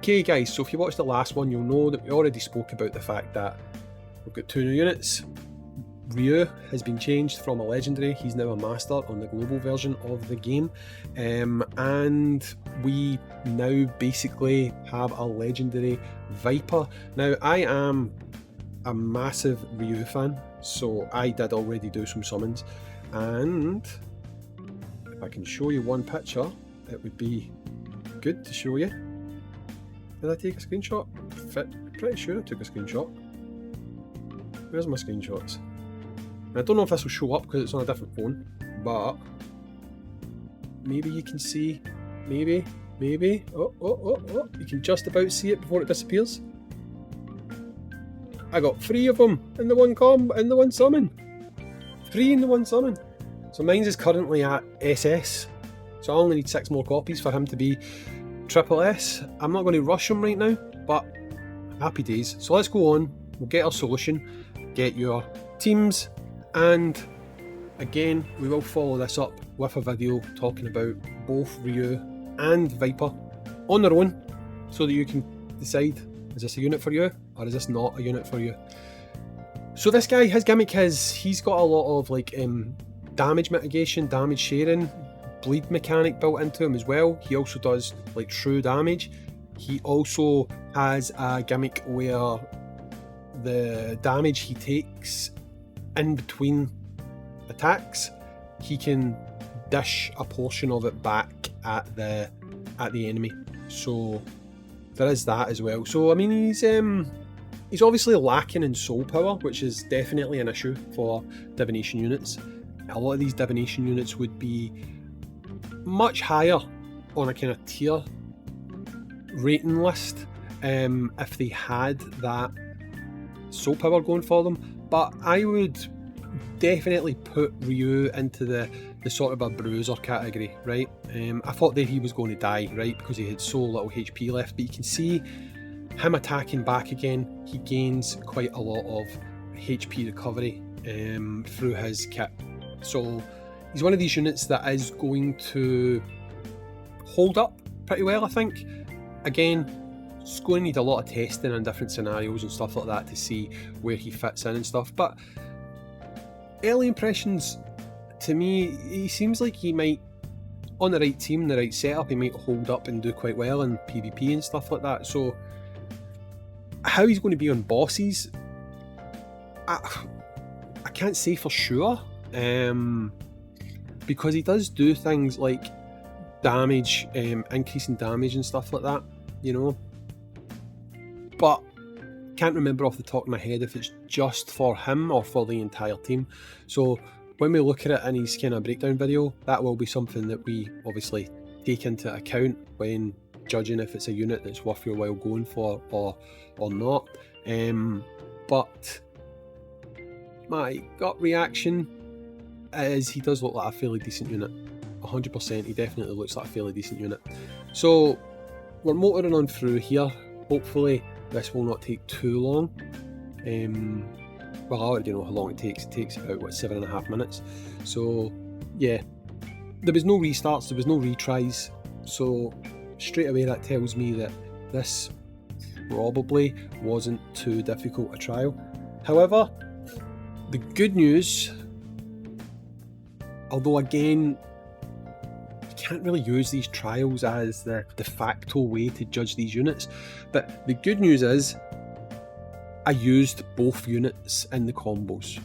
Okay guys, so if you watched the last one, you'll know that we already spoke about the fact that we've got 2 new units. Ryu has been changed from a legendary, he's now a master on the global version of the game, and we now basically have a legendary Viper. Now I am a massive Ryu fan, so I did already do some summons, and if I can show you one picture, it would be good to show you. Did I take a screenshot? Pretty sure I took a screenshot. Where's my screenshots? I don't know if this will show up because it's on a different phone, but maybe you can see, maybe, oh, you can just about see it before it disappears. I got 3 of them in the one summon. 3 in the one summon. So mine is currently at SS, so I only need 6 more copies for him to be triple S. I'm not going to rush him right now, but happy days. So let's go on, we'll get our solution, get your teams, and again we will follow this up with a video talking about both Ryu and Viper on their own, so that you can decide, is this a unit for you or is this not a unit for you. So this guy, his gimmick is he's got a lot of like damage mitigation, damage sharing, bleed mechanic built into him as well. He also does like true damage. He also has a gimmick where the damage he takes in between attacks, he can dish a portion of it back at the enemy. So there is that as well. So I mean, he's obviously lacking in soul power, which is definitely an issue for divination units. A lot of these divination units would be much higher on a kind of tier rating list if they had that soul power going for them. But I would definitely put Ryu into the sort of a bruiser category, right? I thought that he was going to die, right, because he had so little HP left, but you can see him attacking back again, he gains quite a lot of HP recovery through his kit. So he's one of these units that is going to hold up pretty well, I think. Again, it's going to need a lot of testing in different scenarios and stuff like that to see where he fits in and stuff, but early impressions, to me, he seems like he might, on the right team, the right setup, he might hold up and do quite well in PvP and stuff like that. So how he's going to be on bosses, I can't say for sure, because he does do things like damage, increasing damage and stuff like that, you know, but can't remember off the top of my head if it's just for him or for the entire team. So when we look at it in his kind of breakdown video, that will be something that we obviously take into account when judging if it's a unit that's worth your while going for or not. But my gut reaction is he does look like a fairly decent unit. 100%, he definitely looks like a fairly decent unit. So we're motoring on through here. Hopefully this will not take too long. Well, I already know how long it takes. It takes about, what, 7.5 minutes. So yeah, there was no restarts, there was no retries, so straight away that tells me that this probably wasn't too difficult a trial. However, the good news, although again, you can't really use these trials as the de facto way to judge these units, but the good news is I used both units in the combos.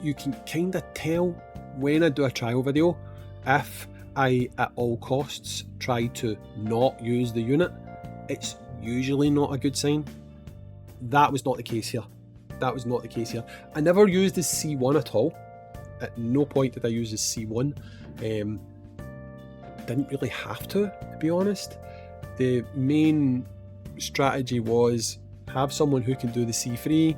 You can kind of tell when I do a trial video if I at all costs try to not use the unit. It's usually not a good sign. That was not the case here. That was not the case here. I never used the C1 at all. At no point did I use the C1. Didn't really have to be honest. The main strategy was have someone who can do the C3,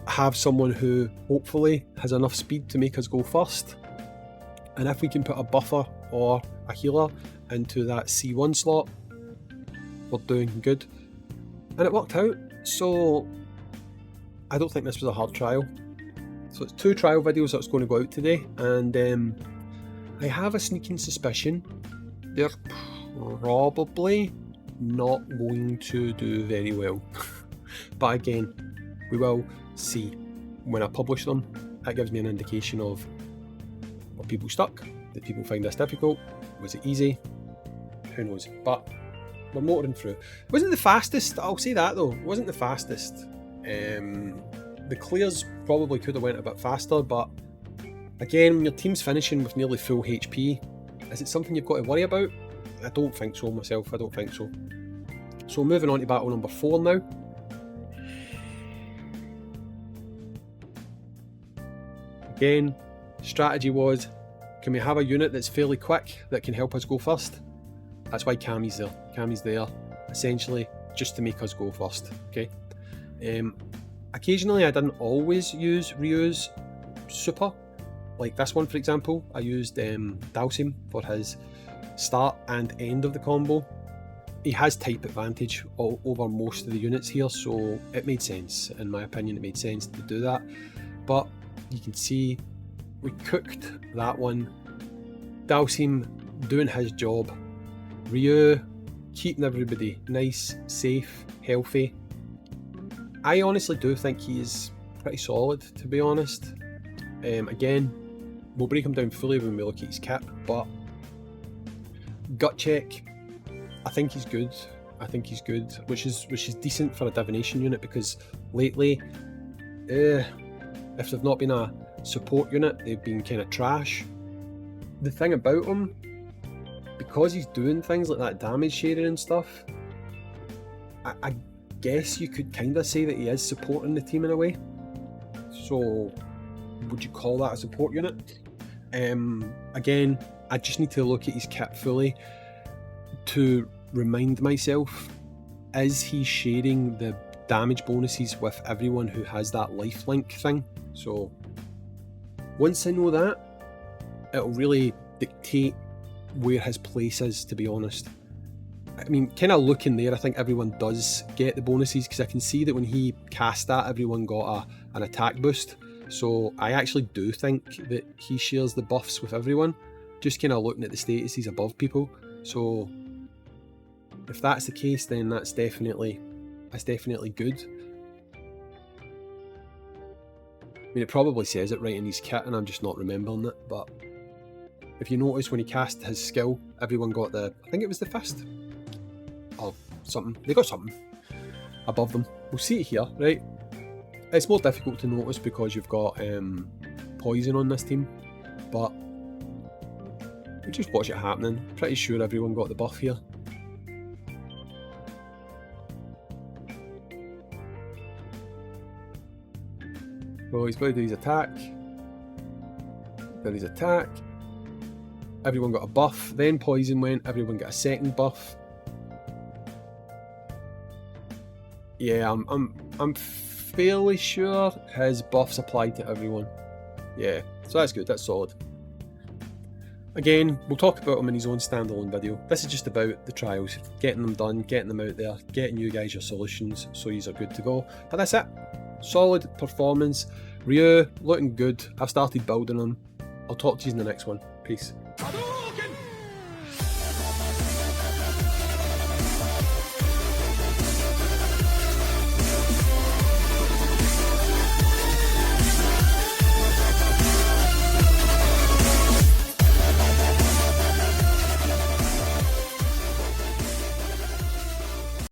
have someone who hopefully has enough speed to make us go first, and if we can put a buffer or a healer into that C1 slot, we're doing good. And it worked out, so I don't think this was a hard trial. So it's 2 trial videos that's going to go out today, and I have a sneaking suspicion they're probably not going to do very well. But again, we will see. When I publish them, that gives me an indication of, were people stuck? Did people find this difficult? Was it easy? Who knows? But we're motoring through. It wasn't the fastest, I'll say that though. It wasn't the fastest. The clears probably could have went a bit faster, but again, when your team's finishing with nearly full HP, is it something you've got to worry about? I don't think so myself, I don't think so. So moving on to battle number 4 now. Again, strategy was, can we have a unit that's fairly quick that can help us go first? That's why Kami's there. Kami's there essentially just to make us go first. Okay. Occasionally, I didn't always use Ryu's super. Like this one, for example, I used Dalsim for his start and end of the combo. He has type advantage over most of the units here, so it made sense. In my opinion, it made sense to do that. But you can see we cooked that one. Dalsim doing his job. Ryu keeping everybody nice, safe, healthy. I honestly do think he is pretty solid, to be honest. Again, we'll break him down fully when we look at his kit, but gut check, I think he's good. I think he's good, which is decent for a divination unit, because lately, if they've not been a support unit, they've been kind of trash. The thing about him, because he's doing things like that damage sharing and stuff, I guess you could kind of say that he is supporting the team in a way. So, would you call that a support unit? Again, I just need to look at his kit fully to remind myself, is he sharing the damage bonuses with everyone who has that lifelink thing? So once I know that, it'll really dictate where his place is, to be honest. I mean, kind of looking there, I think everyone does get the bonuses, because I can see that when he cast that, everyone got an attack boost. So I actually do think that he shares the buffs with everyone, just kind of looking at the statuses above people. So if that's the case, then that's definitely good. I mean, it probably says it right in his kit and I'm just not remembering it, but if you notice when he cast his skill, everyone got I think it was the fist or something. They got something above them. We'll see it here, right? It's more difficult to notice because you've got poison on this team, but we'll just watch it happening. Pretty sure everyone got the buff here. Well, he's got to do his attack. Then his attack. Everyone got a buff. Then poison went. Everyone got a second buff. Yeah, I'm fairly sure his buffs apply to everyone. Yeah, so that's good. That's solid. Again, we'll talk about him in his own standalone video. This is just about the trials, getting them done, getting them out there, getting you guys your solutions so you are good to go. But that's it. Solid performance. Ryu looking good. I've started building him. I'll talk to you in the next one. Peace.